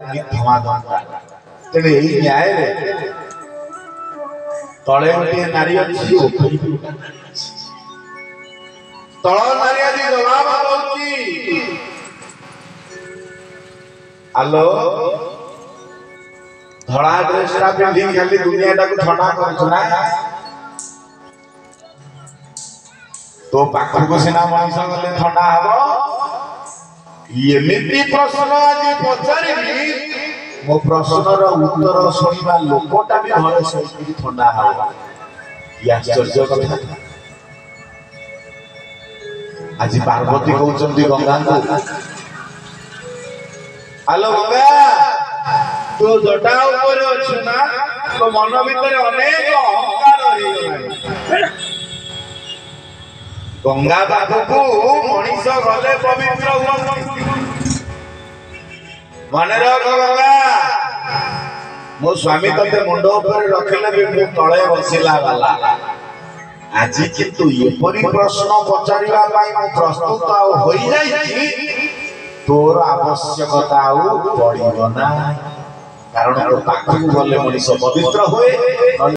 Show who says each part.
Speaker 1: तेरे यही न्याय रे तले गोटे नारी अच्छी तल नारी आज जवाब दउची हेलो धड़ा ड्रेस टा पिंधी खाली दुनिया टाको ठंडा करछना तो पाखको सिना मनीष गले ठंडा हबो एमिति प्रश्न आज पचारिबी मो प्रश्नर उत्तर सुनिबा लोकटा भी घरे सही ठंडा हबो या आश्चर्य कथा आज पार्वती कहउचंदी गंगा को हेलो गंगा तू जटा ऊपर अछु ना तो मन भीतर अनेक अहंकार रही गला गंगा पाखकू मनीष गले पवित्र हुआ मन रख गंगा मो स्वामी तते मुंड ऊपर रखले भी मु तळे बसिला वाला आज किंतु एपरी प्रश्न पचारिबा पाई मु प्रस्तुत होई जाई तोर आवश्यकता पड़िबो ना कारण तो पाखकू गले मनीष पवित्र होए।